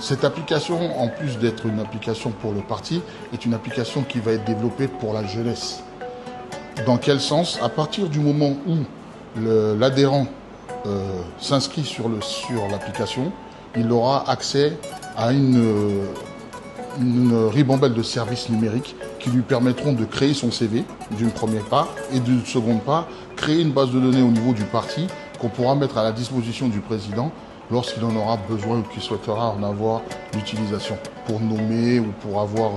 Cette application, en plus d'être une application pour le parti, est une application qui va être développée pour la jeunesse. Dans quel sens? À partir du moment où l'adhérent s'inscrit sur l'application, il aura accès à une ribambelle de services numériques qui lui permettront de créer son CV d'une première part et d'une seconde part, créer une base de données au niveau du parti qu'on pourra mettre à la disposition du président lorsqu'il en aura besoin ou qu'il souhaitera en avoir l'utilisation pour nommer ou pour avoir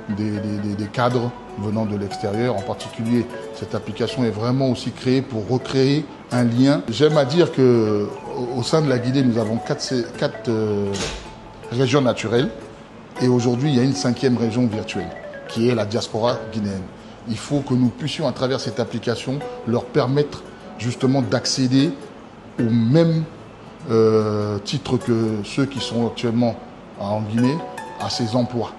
des cadres venant de l'extérieur. En particulier, cette application est vraiment aussi créée pour recréer un lien. J'aime à dire qu'au sein de la Guinée, nous avons quatre régions naturelles et aujourd'hui, il y a une 5e région virtuelle qui est la diaspora guinéenne. Il faut que nous puissions, à travers cette application, leur permettre justement d'accéder au même titre que ceux qui sont actuellement en Guinée à ces emplois,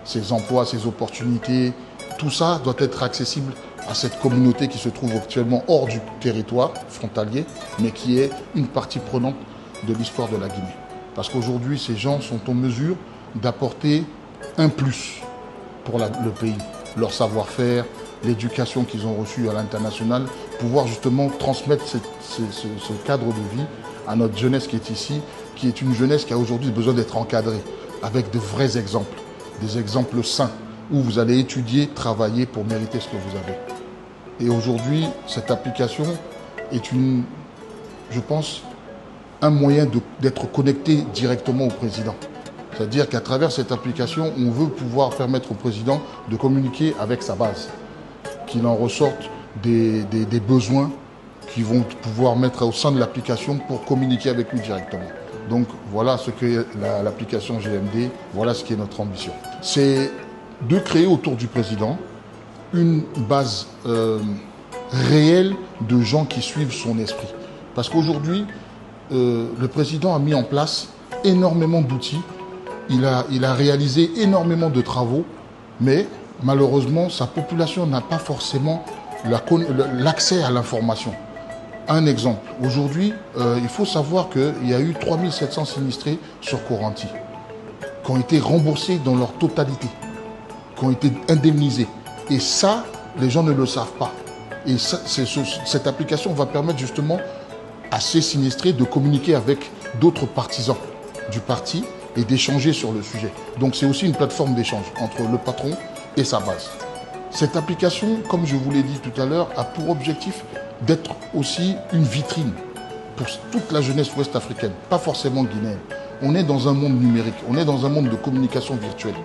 ces opportunités. Tout ça doit être accessible à cette communauté qui se trouve actuellement hors du territoire frontalier, mais qui est une partie prenante de l'histoire de la Guinée. Parce qu'aujourd'hui, ces gens sont en mesure d'apporter un plus pour le pays, leur savoir-faire, l'éducation qu'ils ont reçue à l'international, pouvoir justement transmettre ce cadre de vie à notre jeunesse qui est ici, qui est une jeunesse qui a aujourd'hui besoin d'être encadrée, avec de vrais exemples, des exemples sains, où vous allez étudier, travailler pour mériter ce que vous avez. Et aujourd'hui, cette application est je pense, un moyen d'être connecté directement au président. C'est-à-dire qu'à travers cette application, on veut pouvoir permettre au président de communiquer avec sa base, qu'il en ressorte des besoins qu'ils vont pouvoir mettre au sein de l'application pour communiquer avec lui directement. Donc voilà ce qu'est l'application GMD, voilà ce qui est notre ambition. C'est de créer autour du président une base réelle de gens qui suivent son esprit. Parce qu'aujourd'hui, le président a mis en place énormément d'outils, il a réalisé énormément de travaux, mais malheureusement, sa population n'a pas forcément l'accès à l'information. Un exemple, aujourd'hui, il faut savoir qu'il y a eu 3700 sinistrés sur Coranty, qui ont été remboursés dans leur totalité, qui ont été indemnisés. Et ça, les gens ne le savent pas. Et ça, cette application va permettre justement à ces sinistrés de communiquer avec d'autres partisans du parti et d'échanger sur le sujet. Donc c'est aussi une plateforme d'échange entre le patron et sa base. Cette application, comme je vous l'ai dit tout à l'heure, a pour objectif d'être aussi une vitrine pour toute la jeunesse ouest-africaine, pas forcément guinéenne. On est dans un monde numérique, on est dans un monde de communication virtuelle.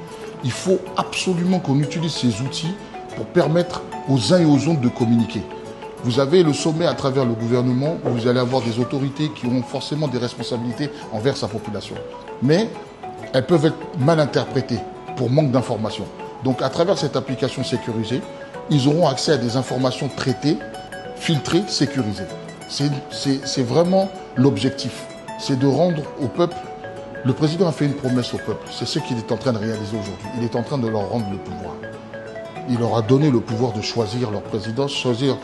Il faut absolument qu'on utilise ces outils pour permettre aux uns et aux autres de communiquer. Vous avez le sommet à travers le gouvernement où vous allez avoir des autorités qui ont forcément des responsabilités envers sa population. Mais elles peuvent être mal interprétées pour manque d'informations. Donc à travers cette application sécurisée, ils auront accès à des informations traitées, filtrées, sécurisées. C'est vraiment l'objectif. C'est de rendre au peuple. Le président a fait une promesse au peuple. C'est ce qu'il est en train de réaliser aujourd'hui. Il est en train de leur rendre le pouvoir. Il leur a donné le pouvoir de choisir leur président, choisir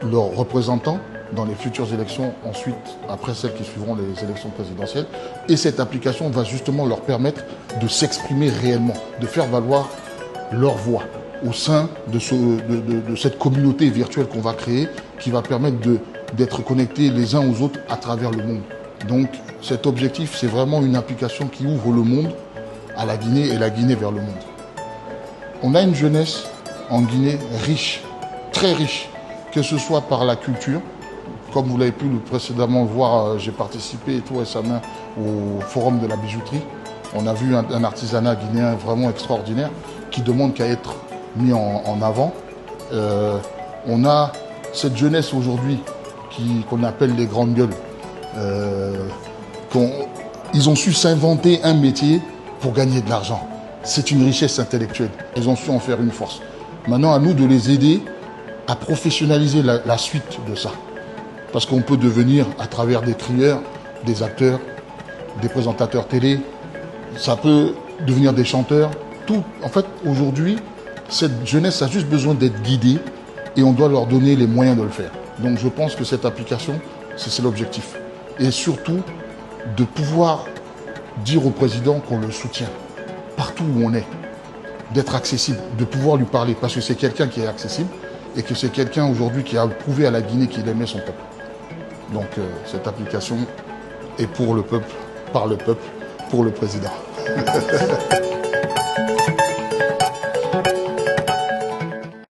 leurs représentants dans les futures élections, ensuite, après celles qui suivront les élections présidentielles. Et cette application va justement leur permettre de s'exprimer réellement, de faire valoir leur voix au sein de cette communauté virtuelle qu'on va créer, qui va permettre d'être connectés les uns aux autres à travers le monde. Donc cet objectif, c'est vraiment une application qui ouvre le monde à la Guinée et la Guinée vers le monde. On a une jeunesse en Guinée riche, très riche, que ce soit par la culture. Comme vous l'avez pu précédemment voir, j'ai participé tout récemment au forum de la bijouterie. On a vu un artisanat guinéen vraiment extraordinaire qui demande qu'à être mis en avant. On a cette jeunesse aujourd'hui qu'on appelle les grandes gueules. Ils ont su s'inventer un métier pour gagner de l'argent. C'est une richesse intellectuelle. Ils ont su en faire une force. Maintenant, à nous de les aider à professionnaliser la suite de ça. Parce qu'on peut devenir, à travers des crieurs, des acteurs, des présentateurs télé, ça peut devenir des chanteurs. Tout, en fait, aujourd'hui, cette jeunesse a juste besoin d'être guidée et on doit leur donner les moyens de le faire. Donc je pense que cette application, c'est l'objectif. Et surtout, de pouvoir dire au président qu'on le soutient partout où on est, d'être accessible, de pouvoir lui parler, parce que c'est quelqu'un qui est accessible et que c'est quelqu'un aujourd'hui qui a prouvé à la Guinée qu'il aimait son peuple. Donc cette application est pour le peuple, par le peuple, pour le président.